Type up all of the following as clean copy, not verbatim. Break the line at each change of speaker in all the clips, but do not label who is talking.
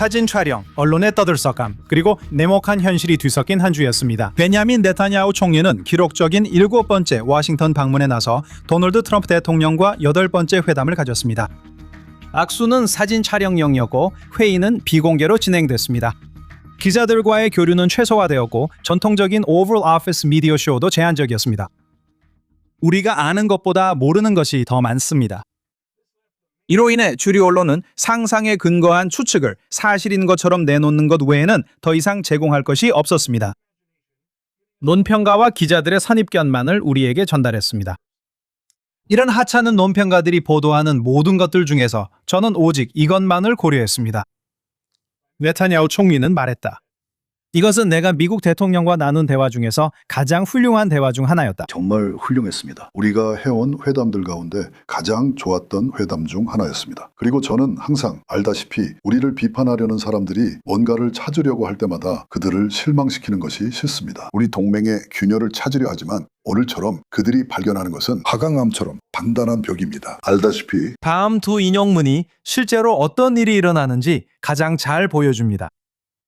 사진 촬영, 언론의 떠들썩함, 그리고 냉혹한 현실이 뒤섞인 한 주였습니다. 베냐민 네타냐후 총리는 기록적인 7번째 워싱턴 방문에 나서 도널드 트럼프 대통령과 8번째 회담을 가졌습니다. 악수는 사진 촬영용이었고 회의는 비공개로 진행됐습니다. 기자들과의 교류는 최소화되었고 전통적인 오럴 오피스 미디어 쇼도 제한적이었습니다. 우리가 아는 것보다 모르는 것이 더 많습니다. 이로 인해 주류 언론은 상상에 근거한 추측을 사실인 것처럼 내놓는 것 외에는 더 이상 제공할 것이 없었습니다. 논평가와 기자들의 선입견만을 우리에게 전달했습니다. 이런 하찮은 논평가들이 보도하는 모든 것들 중에서 저는 오직 이것만을 고려했습니다. 네타냐후 총리는 말했다. 이것은 내가 미국 대통령과 나눈 대화 중에서 가장 훌륭한 대화 중 하나였다.
정말 훌륭했습니다. 우리가 해온 회담들 가운데 가장 좋았던 회담 중 하나였습니다. 그리고 저는 항상 알다시피 우리를 비판하려는 사람들이 뭔가를 찾으려고 할 때마다 그들을 실망시키는 것이 싫습니다. 우리 동맹의 균열을 찾으려 하지만 오늘처럼 그들이 발견하는 것은 화강암처럼 단단한 벽입니다. 알다시피
다음 두 인용문이 실제로 어떤 일이 일어나는지 가장 잘 보여줍니다.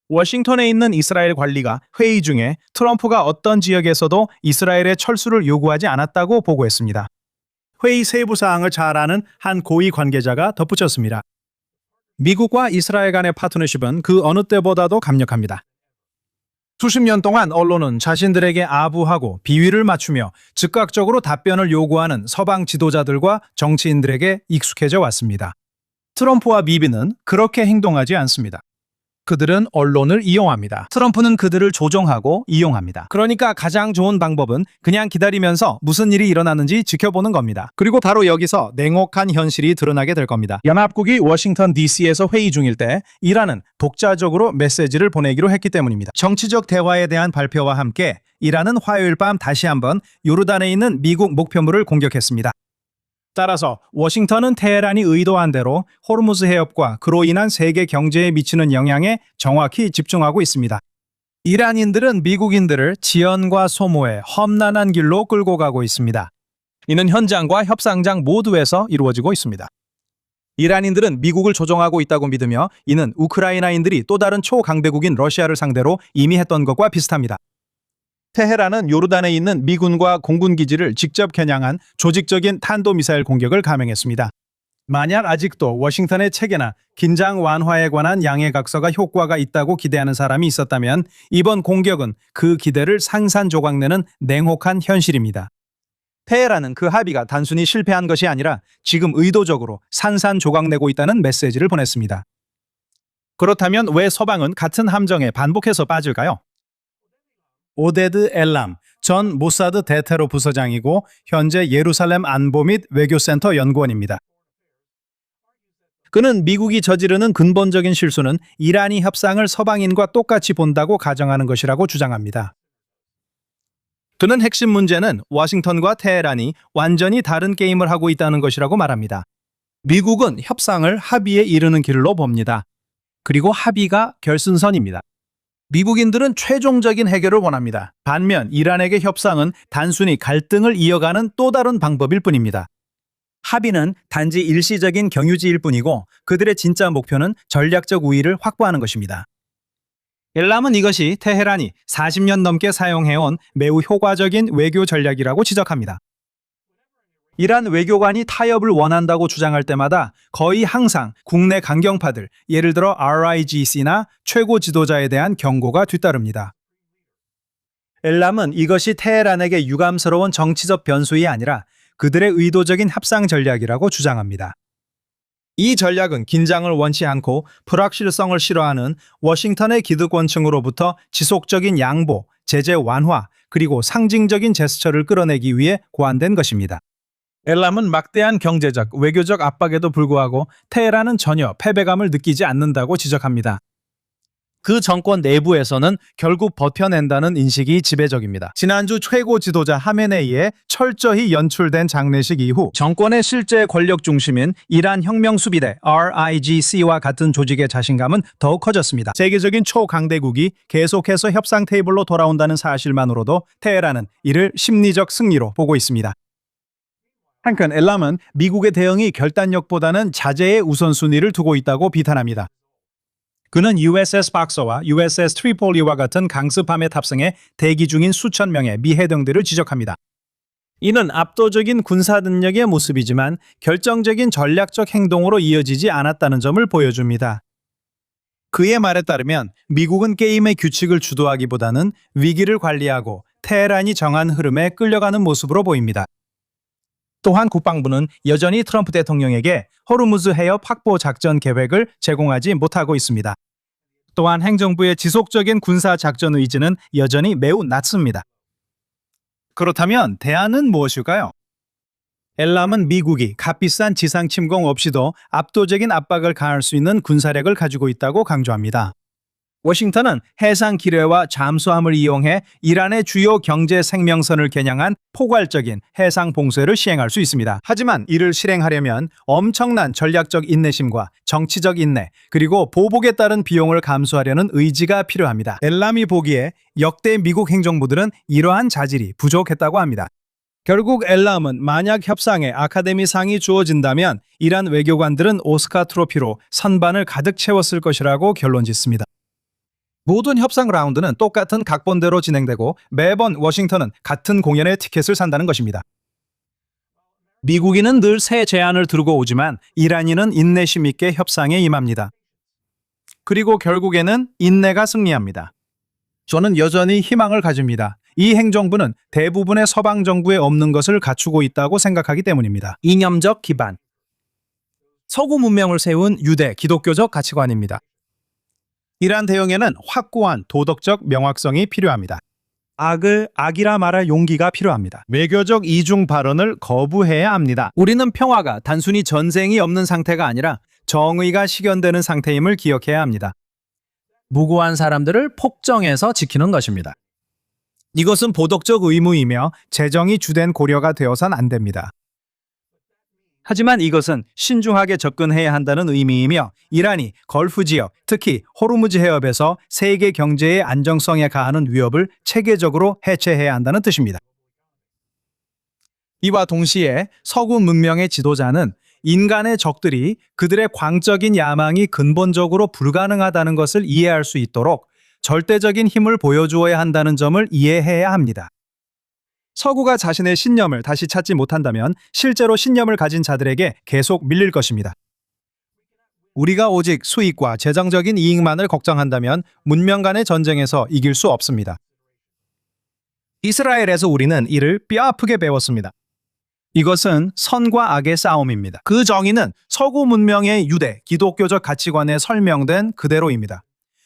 워싱턴에 있는 이스라엘 관리가 회의 중에 트럼프가 어떤 지역에서도 이스라엘의 철수를 요구하지 않았다고 보고했습니다. 회의 세부 사항을 잘 아는 한 고위 관계자가 덧붙였습니다. 미국과 이스라엘 간의 파트너십은 그 어느 때보다도 강력합니다. 수십 년 동안 언론은 자신들에게 아부하고 비위를 맞추며 즉각적으로 답변을 요구하는 서방 지도자들과 정치인들에게 익숙해져 왔습니다. 트럼프와 비비는 그렇게 행동하지 않습니다. 그들은 언론을 이용합니다. 트럼프는 그들을 조종하고 이용합니다. 그러니까 가장 좋은 방법은 그냥 기다리면서 무슨 일이 일어나는지 지켜보는 겁니다. 그리고 바로 여기서 냉혹한 현실이 드러나게 될 겁니다. 연합국이 워싱턴 DC에서 회의 중일 때 이란은 독자적으로 메시지를 보내기로 했기 때문입니다. 정치적 대화에 대한 발표와 함께 이란은 화요일 밤 다시 한번 요르단에 있는 미국 목표물을 공격했습니다. 따라서 워싱턴은 테헤란이 의도한 대로 호르무즈 해협과 그로 인한 세계 경제에 미치는 영향에 정확히 집중하고 있습니다. 이란인들은 미국인들을 지연과 소모의 험난한 길로 끌고 가고 있습니다. 이는 현장과 협상장 모두에서 이루어지고 있습니다. 이란인들은 미국을 조종하고 있다고 믿으며 이는 우크라이나인들이 또 다른 초강대국인 러시아를 상대로 이미 했던 것과 비슷합니다. 테헤란은 요르단에 있는 미군과 공군 기지를 직접 겨냥한 조직적인 탄도미사일 공격을 감행했습니다. 만약 아직도 워싱턴의 체계나 긴장 완화에 관한 양해각서가 효과가 있다고 기대하는 사람이 있었다면 이번 공격은 그 기대를 산산조각내는 냉혹한 현실입니다. 테헤란은 그 합의가 단순히 실패한 것이 아니라 지금 의도적으로 산산조각내고 있다는 메시지를 보냈습니다. 그렇다면 왜 서방은 같은 함정에 반복해서 빠질까요? 오데드 엘람 전 모사드 대테러 부서장이고 현재 예루살렘 안보 및 외교센터 연구원입니다. 그는 미국이 저지르는 근본적인 실수는 이란이 협상을 서방인과 똑같이 본다고 가정하는 것이라고 주장합니다. 그는 핵심 문제는 워싱턴과 테헤란이 완전히 다른 게임을 하고 있다는 것이라고 말합니다. 미국은 협상을 합의에 이르는 길로 봅니다. 그리고 합의가 결승선입니다. 미국인들은 최종적인 해결을 원합니다. 반면 이란에게 협상은 단순히 갈등을 이어가는 또 다른 방법일 뿐입니다. 합의는 단지 일시적인 경유지일 뿐이고 그들의 진짜 목표는 전략적 우위를 확보하는 것입니다. 엘람은 이것이 테헤란이 40년 넘게 사용해온 매우 효과적인 외교 전략이라고 지적합니다. 이란 외교관이 타협을 원한다고 주장할 때마다 거의 항상 국내 강경파들, 예를 들어 RIGC나 최고 지도자에 대한 경고가 뒤따릅니다. 엘람은 이것이 테헤란에게 유감스러운 정치적 변수이 아니라 그들의 의도적인 협상 전략이라고 주장합니다. 이 전략은 긴장을 원치 않고 불확실성을 싫어하는 워싱턴의 기득권층으로부터 지속적인 양보, 제재 완화, 그리고 상징적인 제스처를 끌어내기 위해 고안된 것입니다. 엘람은 막대한 경제적, 외교적 압박에도 불구하고 테헤란은 전혀 패배감을 느끼지 않는다고 지적합니다. 그 정권 내부에서는 결국 버텨낸다는 인식이 지배적입니다. 지난주 최고 지도자 하메네이의 철저히 연출된 장례식 이후 정권의 실제 권력 중심인 이란 혁명수비대 RIGC와 같은 조직의 자신감은 더욱 커졌습니다. 세계적인 초강대국이 계속해서 협상 테이블로 돌아온다는 사실만으로도 테헤란은 이를 심리적 승리로 보고 있습니다. 한편 엘람은 미국의 대응이 결단력보다는 자제의 우선순위를 두고 있다고 비판합니다. 그는 USS 박서와 USS 트리폴리와 같은 강습함에 탑승해 대기 중인 수천 명의 미 해병대를 지적합니다. 이는 압도적인 군사 능력의 모습이지만 결정적인 전략적 행동으로 이어지지 않았다는 점을 보여줍니다. 그의 말에 따르면 미국은 게임의 규칙을 주도하기보다는 위기를 관리하고 테헤란이 정한 흐름에 끌려가는 모습으로 보입니다. 또한 국방부는 여전히 트럼프 대통령에게 호르무즈 해협 확보 작전 계획을 제공하지 못하고 있습니다. 또한 행정부의 지속적인 군사 작전 의지는 여전히 매우 낮습니다. 그렇다면 대안은 무엇일까요? 엘람은 미국이 값비싼 지상 침공 없이도 압도적인 압박을 가할 수 있는 군사력을 가지고 있다고 강조합니다. 워싱턴은 해상 기뢰와 잠수함을 이용해 이란의 주요 경제 생명선을 겨냥한 포괄적인 해상 봉쇄를 시행할 수 있습니다. 하지만 이를 실행하려면 엄청난 전략적 인내심과 정치적 인내, 그리고 보복에 따른 비용을 감수하려는 의지가 필요합니다. 엘람이 보기에 역대 미국 행정부들은 이러한 자질이 부족했다고 합니다. 결국 엘람은 만약 협상에 아카데미상이 주어진다면 이란 외교관들은 오스카 트로피로 선반을 가득 채웠을 것이라고 결론짓습니다. 모든 협상 라운드는 똑같은 각본대로 진행되고 매번 워싱턴은 같은 공연의 티켓을 산다는 것입니다. 미국인은 늘 새 제안을 들고 오지만 이란인은 인내심 있게 협상에 임합니다. 그리고 결국에는 인내가 승리합니다. 저는 여전히 희망을 가집니다. 이 행정부는 대부분의 서방 정부에 없는 것을 갖추고 있다고 생각하기 때문입니다. 이념적 기반. 서구 문명을 세운 유대 기독교적 가치관입니다. 이러한 대응에는 확고한 도덕적 명확성이 필요합니다. 악을 악이라 말할 용기가 필요합니다. 외교적 이중 발언을 거부해야 합니다. 우리는 평화가 단순히 전쟁이 없는 상태가 아니라 정의가 실현되는 상태임을 기억해야 합니다. 무고한 사람들을 폭정해서 지키는 것입니다. 이것은 도덕적 의무이며 재정이 주된 고려가 되어선 안 됩니다. 하지만 이것은 신중하게 접근해야 한다는 의미이며 이란이 걸프 지역, 특히 호르무즈 해협에서 세계 경제의 안정성에 가하는 위협을 체계적으로 해체해야 한다는 뜻입니다. 이와 동시에 서구 문명의 지도자는 인간의 적들이 그들의 광적인 야망이 근본적으로 불가능하다는 것을 이해할 수 있도록 절대적인 힘을 보여주어야 한다는 점을 이해해야 합니다. 서구가 자신의 신념을 다시 찾지 못한다면 실제로 신념을 가진 자들에게 계속 밀릴 것입니다. 우리가 오직 수익과 재정적인 이익만을 걱정한다면 문명 간의 전쟁에서 이길 수 없습니다. 이스라엘에서 우리는 이를 뼈아프게 배웠습니다. 이것은 선과 악의 싸움입니다. 그 정의는 서구 문명의 유대, 기독교적 가치관에 설명된 그대로입니다.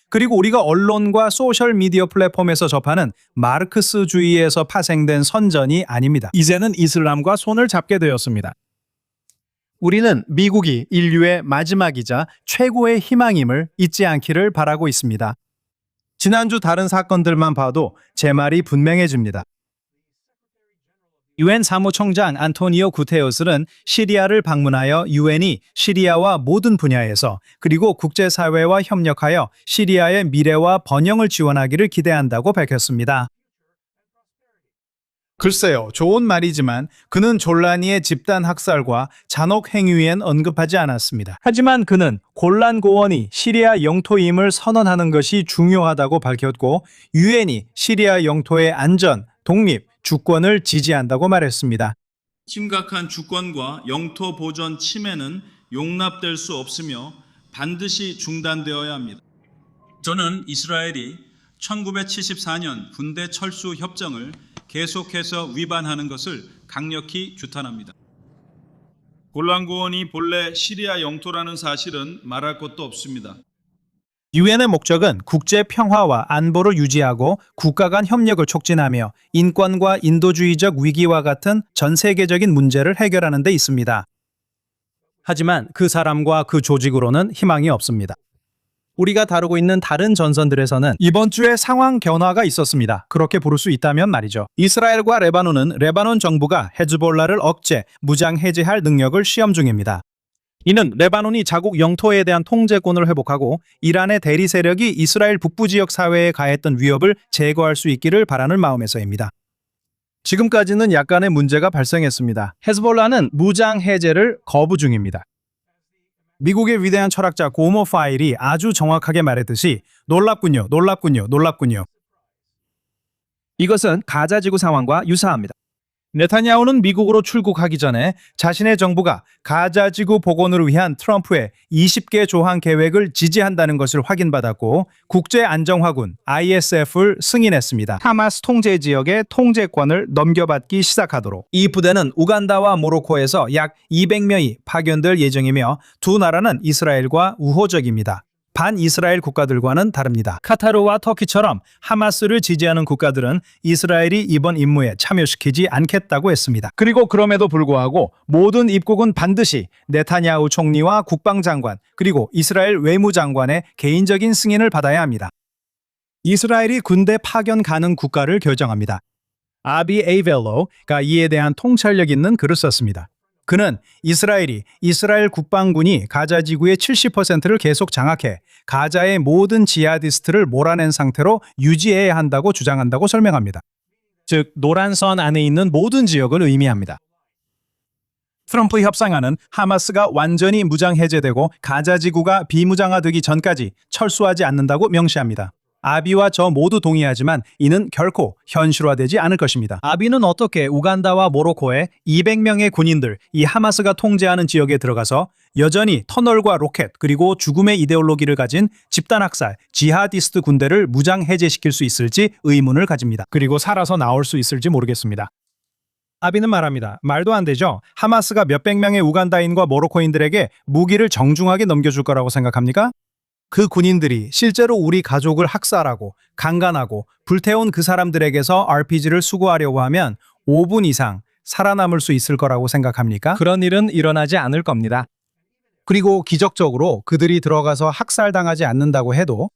그리고 우리가 언론과 소셜미디어 플랫폼에서 접하는 마르크스주의에서 파생된 선전이 아닙니다. 이제는 이슬람과 손을 잡게 되었습니다. 우리는 미국이 인류의 마지막이자 최고의 희망임을 잊지 않기를 바라고 있습니다. 지난주 다른 사건들만 봐도 제 말이 분명해집니다. 유엔 사무총장 안토니오 구테우스는 시리아를 방문하여 유엔이 시리아와 모든 분야에서 그리고 국제사회와 협력하여 시리아의 미래와 번영을 지원하기를 기대한다고 밝혔습니다. 글쎄요, 좋은 말이지만 그는 졸라니의 집단 학살과 잔혹 행위엔 언급하지 않았습니다. 하지만 그는 골란 고원이 시리아 영토임을 선언하는 것이 중요하다고 밝혔고 유엔이 시리아 영토의 안전, 독립, 주권을 지지한다고 말했습니다.
심각한 주권과 영토 보전 침해는 용납될 수 없으며 반드시 중단되어야 합니다. 저는 이스라엘이 1974년 군대 철수 협정을 계속해서 위반하는 것을 강력히 규탄합니다. 골란고원이 본래 시리아 영토라는 사실은 말할 것도 없습니다.
유엔의 목적은 국제 평화와 안보를 유지하고 국가 간 협력을 촉진하며 인권과 인도주의적 위기와 같은 전 세계적인 문제를 해결하는 데 있습니다. 하지만 그 사람과 그 조직으로는 희망이 없습니다. 우리가 다루고 있는 다른 전선들에서는 이번 주에 상황 변화가 있었습니다. 그렇게 부를 수 있다면 말이죠. 이스라엘과 레바논은 레바논 정부가 헤즈볼라를 억제, 무장 해제할 능력을 시험 중입니다. 이는 레바논이 자국 영토에 대한 통제권을 회복하고 이란의 대리 세력이 이스라엘 북부 지역 사회에 가했던 위협을 제거할 수 있기를 바라는 마음에서입니다. 지금까지는 약간의 문제가 발생했습니다. 헤즈볼라는 무장 해제를 거부 중입니다. 미국의 위대한 철학자 고모 파일이 아주 정확하게 말했듯이 놀랍군요, 놀랍군요, 놀랍군요. 이것은 가자 지구 상황과 유사합니다. 네타냐후는 미국으로 출국하기 전에 자신의 정부가 가자 지구 복원을 위한 트럼프의 20개 조항 계획을 지지한다는 것을 확인받았고 국제안정화군 ISF를 승인했습니다. 하마스 통제 지역의 통제권을 넘겨받기 시작하도록. 이 부대는 우간다와 모로코에서 약 200명이 파견될 예정이며 두 나라는 이스라엘과 우호적입니다. 반이스라엘 국가들과는 다릅니다. 카타르와 터키처럼 하마스를 지지하는 국가들은 이스라엘이 이번 임무에 참여시키지 않겠다고 했습니다. 그리고 그럼에도 불구하고 모든 입국은 반드시 네타냐후 총리와 국방장관 그리고 이스라엘 외무장관의 개인적인 승인을 받아야 합니다. 이스라엘이 군대 파견 가능 국가를 결정합니다. 아비 에이벨로가 이에 대한 통찰력 있는 글을 썼습니다. 그는 이스라엘 국방군이 가자 지구의 70%를 계속 장악해 가자의 모든 지하디스트를 몰아낸 상태로 유지해야 한다고 주장한다고 설명합니다. 즉, 노란 선 안에 있는 모든 지역을 의미합니다. 트럼프 협상안은 하마스가 완전히 무장 해제되고 가자 지구가 비무장화되기 전까지 철수하지 않는다고 명시합니다. 아비와 저 모두 동의하지만 이는 결코 현실화되지 않을 것입니다. 아비는 어떻게 우간다와 모로코의 200명의 군인들, 이 하마스가 통제하는 지역에 들어가서 여전히 터널과 로켓 그리고 죽음의 이데올로기를 가진 집단학살, 지하디스트 군대를 무장 해제시킬 수 있을지 의문을 가집니다. 그리고 살아서 나올 수 있을지 모르겠습니다. 아비는 말합니다. 말도 안 되죠. 하마스가 몇백 명의 우간다인과 모로코인들에게 무기를 정중하게 넘겨줄 거라고 생각합니까? 그 군인들이 실제로 우리 가족을 학살하고 강간하고 불태운 그 사람들에게서 RPG를 수거하려고 하면 5분 이상 살아남을 수 있을 거라고 생각합니까? 그런 일은 일어나지 않을 겁니다. 그리고 기적적으로 그들이 들어가서 학살당하지 않는다고 해도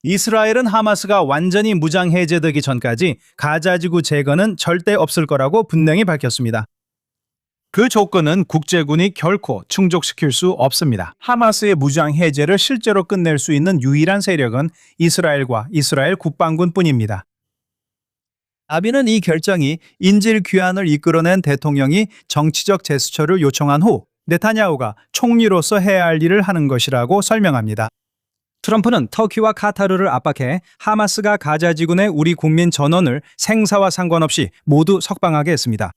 이스라엘은 하마스가 완전히 무장 해제되기 전까지 가자지구 재건은 절대 없을 거라고 분명히 밝혔습니다. 그 조건은 국제군이 결코 충족시킬 수 없습니다. 하마스의 무장 해제를 실제로 끝낼 수 있는 유일한 세력은 이스라엘과 이스라엘 국방군뿐입니다. 아비는 이 결정이 인질 귀환을 이끌어낸 대통령이 정치적 제스처를 요청한 후 네타냐후가 총리로서 해야 할 일을 하는 것이라고 설명합니다. 트럼프는 터키와 카타르를 압박해 하마스가 가자지구 내 우리 국민 전원을 생사와 상관없이 모두 석방하게 했습니다.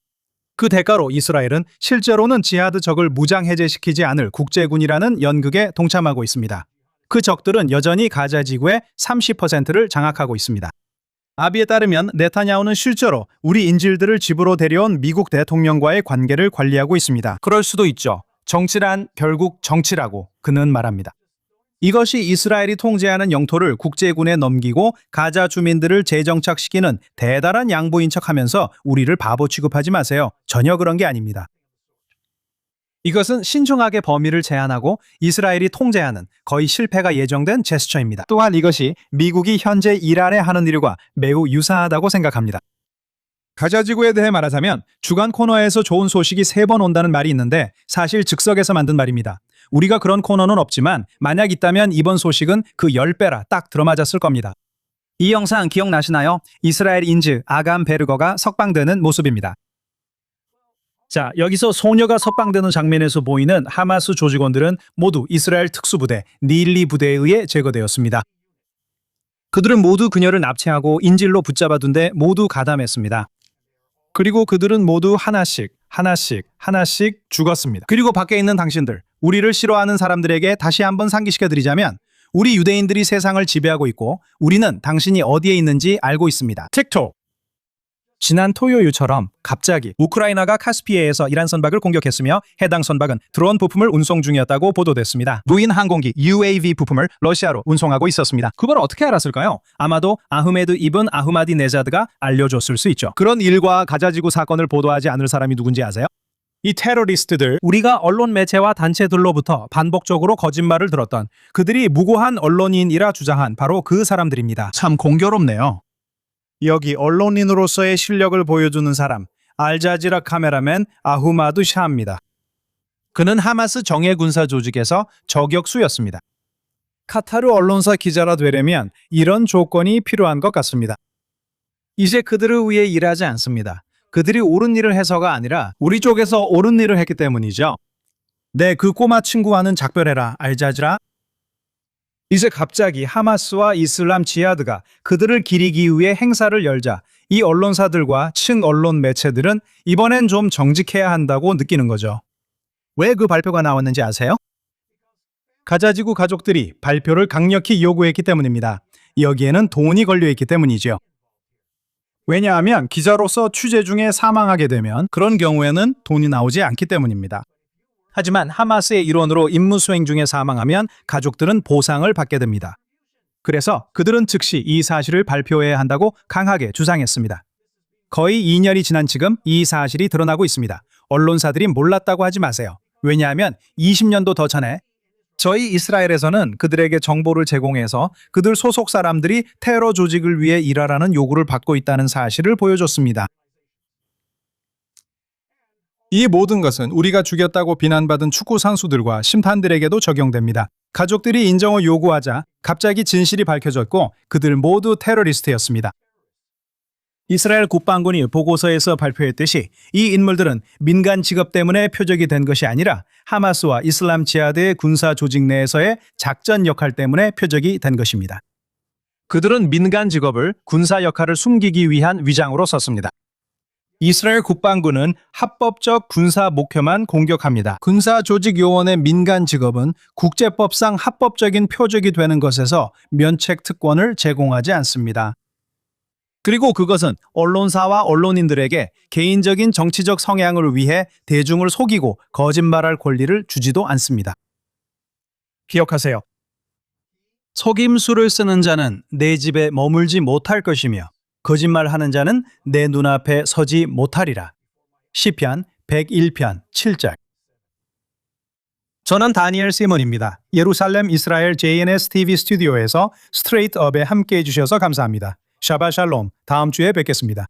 그 대가로 이스라엘은 실제로는 지하드 적을 무장 해제시키지 않을 국제군이라는 연극에 동참하고 있습니다. 그 적들은 여전히 가자 지구의 30%를 장악하고 있습니다. 아비에 따르면 네타냐후는 실제로 우리 인질들을 집으로 데려온 미국 대통령과의 관계를 관리하고 있습니다. 그럴 수도 있죠. 정치란 결국 정치라고 그는 말합니다. 이것이 이스라엘이 통제하는 영토를 국제군에 넘기고 가자 주민들을 재정착시키는 대단한 양보인 척하면서 우리를 바보 취급하지 마세요. 전혀 그런 게 아닙니다. 이것은 신중하게 범위를 제한하고 이스라엘이 통제하는 거의 실패가 예정된 제스처입니다. 또한 이것이 미국이 현재 이란에 하는 일과 매우 유사하다고 생각합니다. 가자지구에 대해 말하자면 주간 코너에서 좋은 소식이 3번 온다는 말이 있는데 사실 즉석에서 만든 말입니다. 우리가 그런 코너는 없지만 만약 있다면 이번 소식은 그 10배라 딱 들어맞았을 겁니다. 이 영상 기억나시나요? 이스라엘 인질 아감 베르거가 석방되는 모습입니다. 자, 여기서 소녀가 석방되는 장면에서 보이는 하마스 조직원들은 모두 이스라엘 특수부대 닐리 부대에 의해 제거되었습니다. 그들은 모두 그녀를 납치하고 인질로 붙잡아둔 데 모두 가담했습니다. 그리고 그들은 모두 하나씩 죽었습니다. 그리고 밖에 있는 당신들, 우리를 싫어하는 사람들에게 다시 한번 상기시켜드리자면 우리 유대인들이 세상을 지배하고 있고 우리는 당신이 어디에 있는지 알고 있습니다. 틱톡! 지난 토요일처럼 갑자기 우크라이나가 카스피해에서 이란 선박을 공격했으며 해당 선박은 드론 부품을 운송 중이었다고 보도됐습니다. 무인 항공기 UAV 부품을 러시아로 운송하고 있었습니다. 그걸 어떻게 알았을까요? 아마도 아흐메드 이븐 아흐마디네자드가 알려줬을 수 있죠. 그런 일과 가자지구 사건을 보도하지 않을 사람이 누군지 아세요? 이 테러리스트들, 우리가 언론 매체와 단체들로부터 반복적으로 거짓말을 들었던 그들이 무고한 언론인이라 주장한 바로 그 사람들입니다. 참 공교롭네요. 여기 언론인으로서의 실력을 보여주는 사람, 알자지라 카메라맨 아후마드 샤입니다. 그는 하마스 정예군사 조직에서 저격수였습니다. 카타르 언론사 기자라 되려면 이런 조건이 필요한 것 같습니다. 이제 그들을 위해 일하지 않습니다. 그들이 옳은 일을 해서가 아니라 우리 쪽에서 옳은 일을 했기 때문이죠. 네, 그 꼬마 친구와는 작별해라. 알자지라. 이제 갑자기 하마스와 이슬람 지하드가 그들을 기리기 위해 행사를 열자 이 언론사들과 층 언론 매체들은 이번엔 좀 정직해야 한다고 느끼는 거죠. 왜 그 발표가 나왔는지 아세요? 가자지구 가족들이 발표를 강력히 요구했기 때문입니다. 여기에는 돈이 걸려있기 때문이죠. 왜냐하면 기자로서 취재 중에 사망하게 되면 그런 경우에는 돈이 나오지 않기 때문입니다. 하지만 하마스의 일원으로 임무 수행 중에 사망하면 가족들은 보상을 받게 됩니다. 그래서 그들은 즉시 이 사실을 발표해야 한다고 강하게 주장했습니다. 거의 2년이 지난 지금 이 사실이 드러나고 있습니다. 언론사들이 몰랐다고 하지 마세요. 왜냐하면 20년도 더 전에 저희 이스라엘에서는 그들에게 정보를 제공해서 그들 소속 사람들이 테러 조직을 위해 일하라는 요구를 받고 있다는 사실을 보여줬습니다. 이 모든 것은 우리가 죽였다고 비난받은 축구 선수들과 심판들에게도 적용됩니다. 가족들이 인정을 요구하자 갑자기 진실이 밝혀졌고 그들 모두 테러리스트였습니다. 이스라엘 국방군이 보고서에서 발표했듯이 이 인물들은 민간 직업 때문에 표적이 된 것이 아니라 하마스와 이슬람 지하드의 군사 조직 내에서의 작전 역할 때문에 표적이 된 것입니다. 그들은 민간 직업을 군사 역할을 숨기기 위한 위장으로 썼습니다. 이스라엘 국방군은 합법적 군사 목표만 공격합니다. 군사 조직 요원의 민간 직업은 국제법상 합법적인 표적이 되는 것에서 면책 특권을 제공하지 않습니다. 그리고 그것은 언론사와 언론인들에게 개인적인 정치적 성향을 위해 대중을 속이고 거짓말할 권리를 주지도 않습니다. 기억하세요. 속임수를 쓰는 자는 내 집에 머물지 못할 것이며 거짓말하는 자는 내 눈앞에 서지 못하리라. 시편 101편 7절. 저는 다니엘 시몬입니다. 예루살렘 이스라엘 JNS TV 스튜디오에서 스트레이트업에 함께해 주셔서 감사합니다. 샤바 샬롬. 다음 주에 뵙겠습니다.